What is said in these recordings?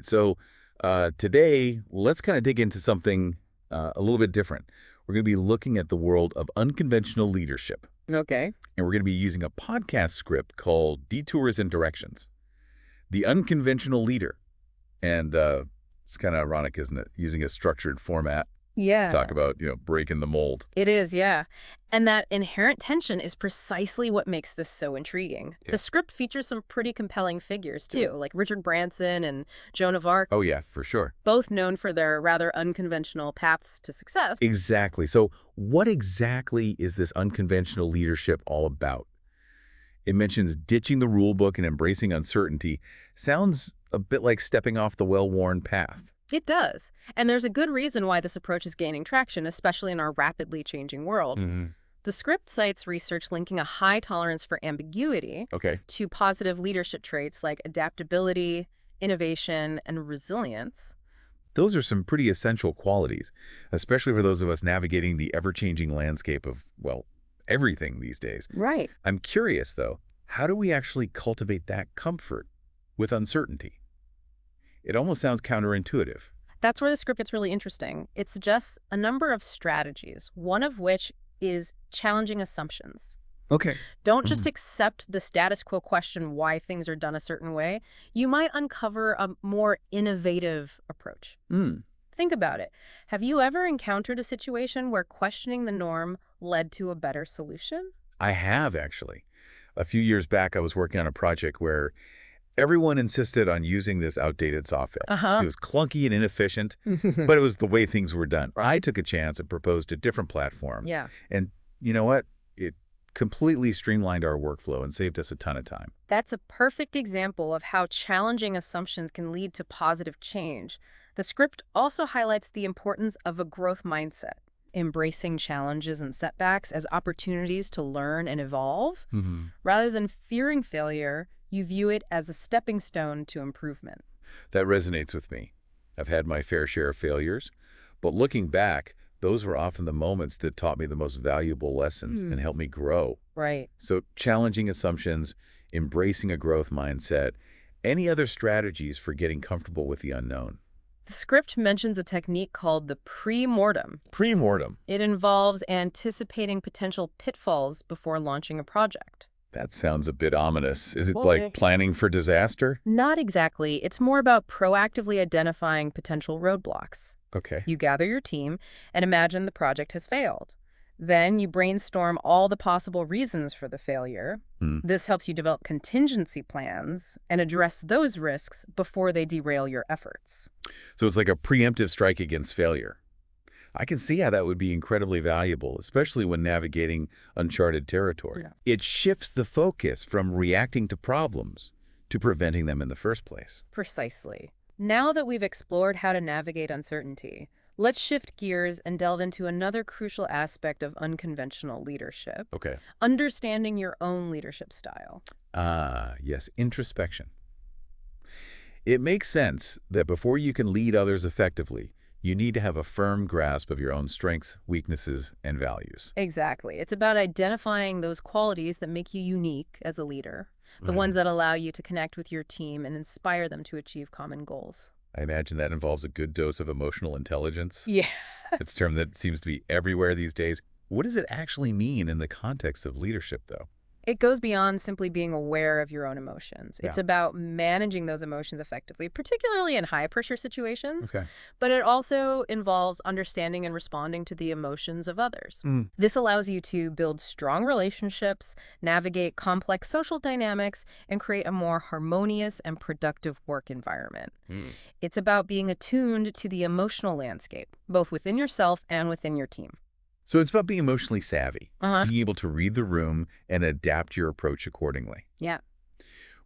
right. So today, let's kind of dig into something a little bit different. We're going to be looking at the world of unconventional leadership. Okay. And we're going to be using a podcast script called Detours and Directions, The Unconventional Leader. And it's kind of ironic, isn't it? Using a structured format to Yeah, talk about, breaking the mold. it is, yeah. And that inherent tension is precisely what makes this so intriguing. The Yeah. script features some pretty compelling figures, too, like Richard Branson and Joan of Arc, Oh, yeah, for sure. both known for their rather unconventional paths to success. Exactly. So what exactly is this unconventional leadership all about? It mentions ditching the rule book and embracing uncertainty. Sounds a bit like stepping off the well-worn path. It does. And there's a good reason why this approach is gaining traction, especially in our rapidly changing world. The script cites research linking a high tolerance for ambiguity Okay. to positive leadership traits like adaptability, innovation, and resilience. Those are some pretty essential qualities, especially for those of us navigating the ever-changing landscape of, well, everything these days. Right. I'm curious, though, how do we actually cultivate that comfort with uncertainty? It almost sounds counterintuitive. That's where the script gets really interesting. It suggests a number of strategies, one of which is challenging assumptions. Okay. Don't just accept the status quo, question why things are done a certain way. You might uncover a more innovative approach. Think about it. Have you ever encountered a situation where questioning the norm led to a better solution? I have, actually. A few years back, I was working on a project where everyone insisted on using this outdated software. It was clunky and inefficient, but it was the way things were done. I took a chance and proposed a different platform. Yeah. And you know what? It completely streamlined our workflow and saved us a ton of time. That's a perfect example of how challenging assumptions can lead to positive change. The script also highlights the importance of a growth mindset, embracing challenges and setbacks as opportunities to learn and evolve. Rather than fearing failure, you view it as a stepping stone to improvement. That resonates with me. I've had my fair share of failures, but looking back, those were often the moments that taught me the most valuable lessons and helped me grow. Right. So challenging assumptions, embracing a growth mindset, any other strategies for getting comfortable with the unknown? The script mentions a technique called the pre-mortem. Pre-mortem. It involves anticipating potential pitfalls before launching a project. That sounds a bit ominous. Is it Well, like planning for disaster? Not exactly. It's more about proactively identifying potential roadblocks. Okay. You gather your team and imagine the project has failed. Then you brainstorm all the possible reasons for the failure. This helps you develop contingency plans and address those risks before they derail your efforts. So it's like a preemptive strike against failure. I can see how that would be incredibly valuable, especially when navigating uncharted territory. Yeah. It shifts the focus from reacting to problems to preventing them in the first place. Precisely. Now that we've explored how to navigate uncertainty, let's shift gears and delve into another crucial aspect of unconventional leadership, Okay. understanding your own leadership style. Yes, introspection. It makes sense that before you can lead others effectively, you need to have a firm grasp of your own strengths, weaknesses, and values. Exactly. It's about identifying those qualities that make you unique as a leader, the ones that allow you to connect with your team and inspire them to achieve common goals. I imagine that involves a good dose of emotional intelligence. Yeah. It's a term that seems to be everywhere these days. What does it actually mean in the context of leadership, though? It goes beyond simply being aware of your own emotions. It's Yeah. about managing those emotions effectively, particularly in high-pressure situations. Okay. But it also involves understanding and responding to the emotions of others. This allows you to build strong relationships, navigate complex social dynamics, and create a more harmonious and productive work environment. It's about being attuned to the emotional landscape, both within yourself and within your team. So it's about being emotionally savvy, Uh-huh. being able to read the room and adapt your approach accordingly. Yeah.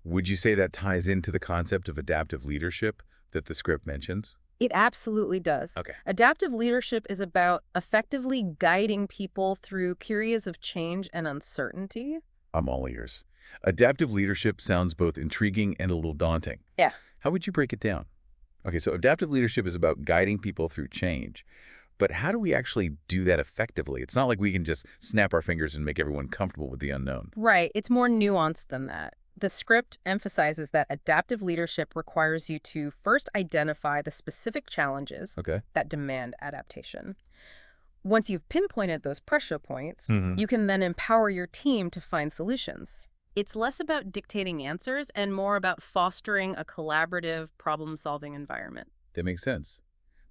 Would you say that ties into the concept of adaptive leadership that the script mentions? It absolutely does. Okay. Adaptive leadership is about effectively guiding people through periods of change and uncertainty. I'm all ears. Adaptive leadership sounds both intriguing and a little daunting. Yeah. How would you break it down? Okay, so adaptive leadership is about guiding people through change. But how do we actually do that effectively? It's not like we can just snap our fingers and make everyone comfortable with the unknown. Right. It's more nuanced than that. The script emphasizes that adaptive leadership requires you to first identify the specific challenges that demand adaptation. Once you've pinpointed those pressure points, you can then empower your team to find solutions. It's less about dictating answers and more about fostering a collaborative, problem-solving environment. That makes sense.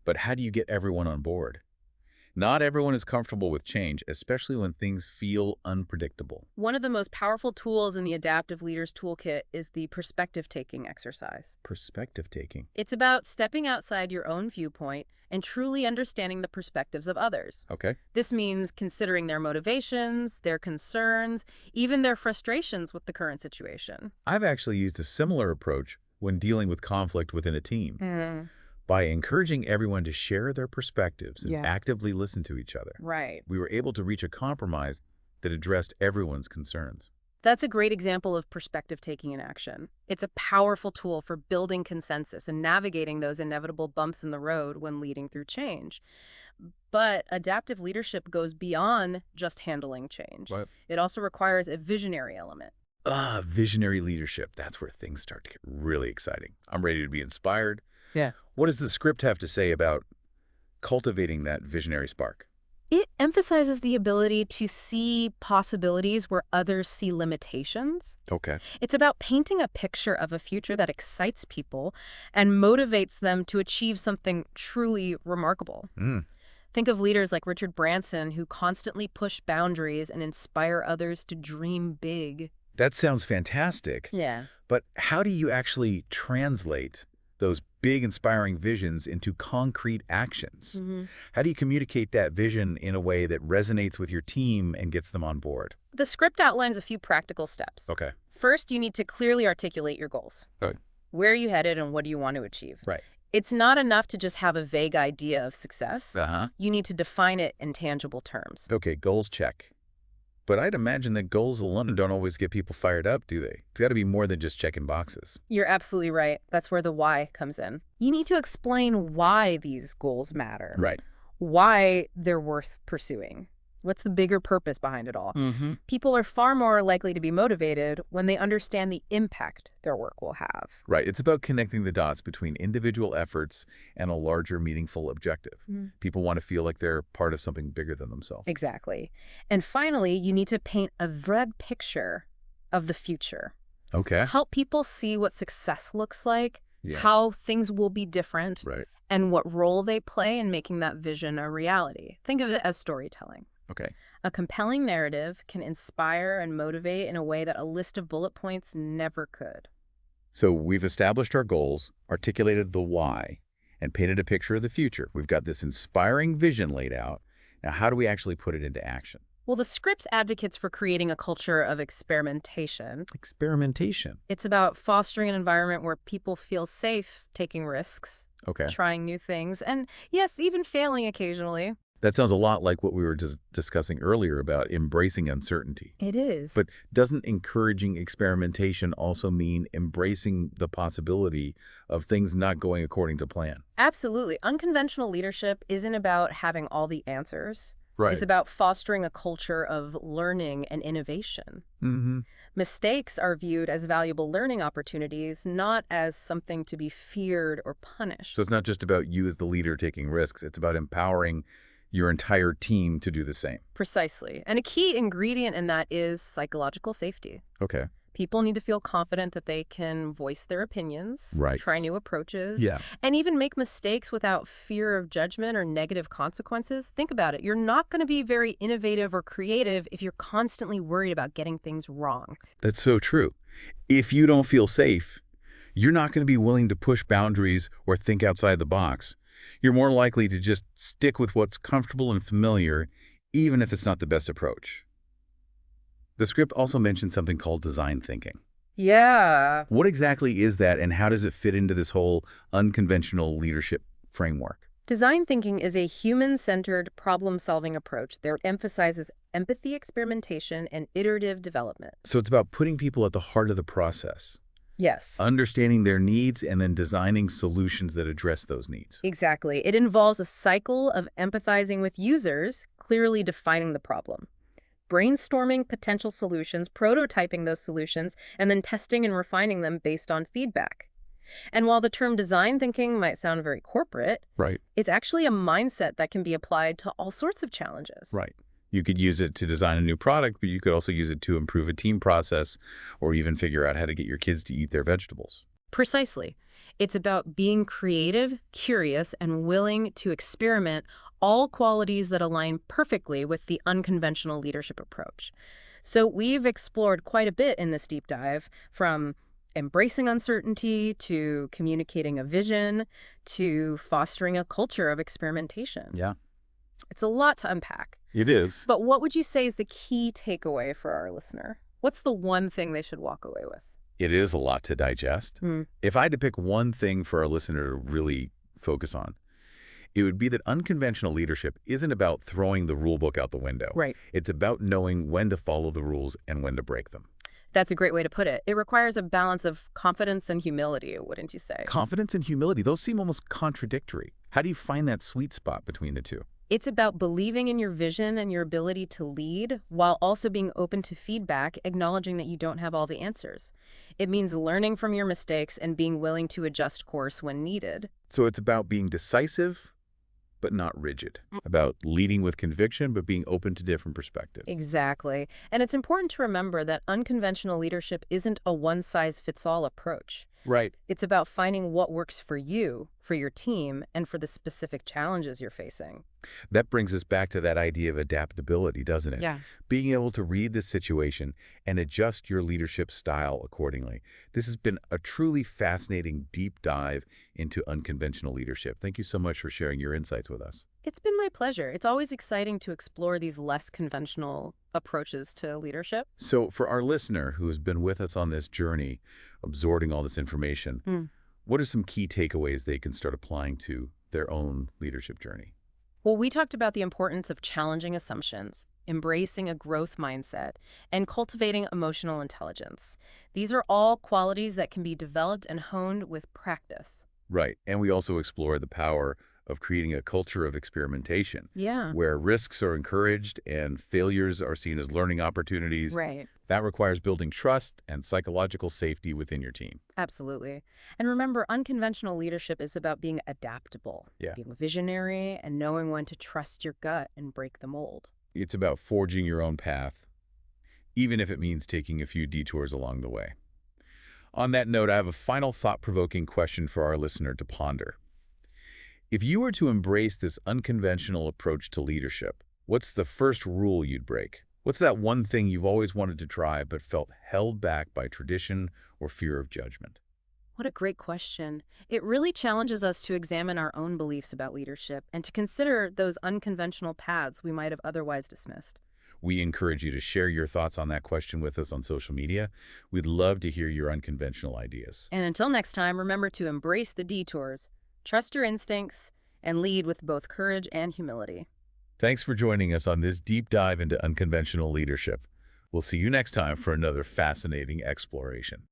But how do you get everyone on board? Not everyone is comfortable with change, especially when things feel unpredictable. One of the most powerful tools in the Adaptive Leaders Toolkit is the perspective-taking exercise. Perspective-taking? It's about stepping outside your own viewpoint and truly understanding the perspectives of others. This means considering their motivations, their concerns, even their frustrations with the current situation. I've actually used a similar approach when dealing with conflict within a team. By encouraging everyone to share their perspectives and actively listen to each other. We were able to reach a compromise that addressed everyone's concerns. That's a great example of perspective-taking in action. It's a powerful tool for building consensus and navigating those inevitable bumps in the road when leading through change. But adaptive leadership goes beyond just handling change. It also requires a visionary element. Visionary leadership. That's where things start to get really exciting. I'm ready to be inspired. What does the script have to say about cultivating that visionary spark? It emphasizes the ability to see possibilities where others see limitations. It's about painting a picture of a future that excites people and motivates them to achieve something truly remarkable. Think of leaders like Richard Branson, who constantly push boundaries and inspire others to dream big. That sounds fantastic. But how do you actually translate those big, inspiring visions into concrete actions? How do you communicate that vision in a way that resonates with your team and gets them on board? The script outlines a few practical steps. First, you need to clearly articulate your goals. Where are you headed and what do you want to achieve? It's not enough to just have a vague idea of success. You need to define it in tangible terms. Goals check. But I'd imagine that goals alone don't always get people fired up, do they? It's got to be more than just checking boxes. You're absolutely right. That's where the why comes in. You need to explain why these goals matter. Why they're worth pursuing. What's the bigger purpose behind it all? People are far more likely to be motivated when they understand the impact their work will have. It's about connecting the dots between individual efforts and a larger, meaningful objective. People want to feel like they're part of something bigger than themselves. Exactly. And finally, you need to paint a broad picture of the future. Help people see what success looks like, how things will be different, and what role they play in making that vision a reality. Think of it as storytelling. A compelling narrative can inspire and motivate in a way that a list of bullet points never could. So we've established our goals, articulated the why, and painted a picture of the future. We've got this inspiring vision laid out. Now, how do we actually put it into action? Well, the script advocates for creating a culture of experimentation. Experimentation? It's about fostering an environment where people feel safe taking risks, trying new things, and yes, even failing occasionally. That sounds a lot like what we were just discussing earlier about embracing uncertainty. It is. But doesn't encouraging experimentation also mean embracing the possibility of things not going according to plan? Absolutely. Unconventional leadership isn't about having all the answers. It's about fostering a culture of learning and innovation. Mistakes are viewed as valuable learning opportunities, not as something to be feared or punished. So it's not just about you as the leader taking risks. It's about empowering your entire team to do the same. Precisely. And a key ingredient in that is psychological safety. People need to feel confident that they can voice their opinions, try new approaches, and even make mistakes without fear of judgment or negative consequences. Think about it. You're not going to be very innovative or creative if you're constantly worried about getting things wrong. That's so true. If you don't feel safe, you're not going to be willing to push boundaries or think outside the box. You're more likely to just stick with what's comfortable and familiar, even if it's not the best approach. The script also mentioned something called design thinking. What exactly is that, and how does it fit into this whole unconventional leadership framework? Design thinking is a human-centered problem-solving approach that emphasizes empathy, experimentation, and iterative development. So it's about putting people at the heart of the process. Yes. Understanding their needs and then designing solutions that address those needs. Exactly. It involves a cycle of empathizing with users, clearly defining the problem, brainstorming potential solutions, prototyping those solutions, and then testing and refining them based on feedback. And while the term design thinking might sound very corporate, Right. it's actually a mindset that can be applied to all sorts of challenges. Right. You could use it to design a new product, but you could also use it to improve a team process or even figure out how to get your kids to eat their vegetables. Precisely. It's about being creative, curious, and willing to experiment, all qualities that align perfectly with the unconventional leadership approach. So we've explored quite a bit in this deep dive, from embracing uncertainty to communicating a vision to fostering a culture of experimentation. Yeah, It's a lot to unpack. it is. But what would you say is the key takeaway for our listener? What's the one thing they should walk away with? It is a lot to digest. If I had to pick one thing for our listener to really focus on, it would be that unconventional leadership isn't about throwing the rule book out the window. Right. It's about knowing when to follow the rules and when to break them. That's a great way to put it. It requires a balance of confidence and humility, wouldn't you say? Confidence and humility, those seem almost contradictory. How do you find that sweet spot between the two? It's about believing in your vision and your ability to lead while also being open to feedback, acknowledging that you don't have all the answers. It means learning from your mistakes and being willing to adjust course when needed. So it's about being decisive, but not rigid. About leading with conviction, but being open to different perspectives. Exactly. And it's important to remember that unconventional leadership isn't a one-size-fits-all approach. Right. It's about finding what works for you, for your team, and for the specific challenges you're facing. That brings us back to that idea of adaptability, doesn't it? Yeah. Being able to read the situation and adjust your leadership style accordingly. This has been a truly fascinating deep dive into unconventional leadership. Thank you so much for sharing your insights with us. It's been my pleasure. It's always exciting to explore these less conventional approaches to leadership. So for our listener who has been with us on this journey, absorbing all this information, what are some key takeaways they can start applying to their own leadership journey? Well, we talked about the importance of challenging assumptions, embracing a growth mindset, and cultivating emotional intelligence. These are all qualities that can be developed and honed with practice. Right. And we also explore the power of creating a culture of experimentation. Yeah. Where risks are encouraged and failures are seen as learning opportunities. Right. That requires building trust and psychological safety within your team. Absolutely. And remember, unconventional leadership is about being adaptable, being visionary, and knowing when to trust your gut and break the mold. It's about forging your own path, even if it means taking a few detours along the way. On that note, I have a final thought-provoking question for our listener to ponder. If you were to embrace this unconventional approach to leadership, what's the first rule you'd break? What's that one thing you've always wanted to try but felt held back by tradition or fear of judgment? What a great question. It really challenges us to examine our own beliefs about leadership and to consider those unconventional paths we might have otherwise dismissed. We encourage you to share your thoughts on that question with us on social media. We'd love to hear your unconventional ideas. And until next time, remember to embrace the detours, trust your instincts, and lead with both courage and humility. Thanks for joining us on this deep dive into unconventional leadership. We'll see you next time for another fascinating exploration.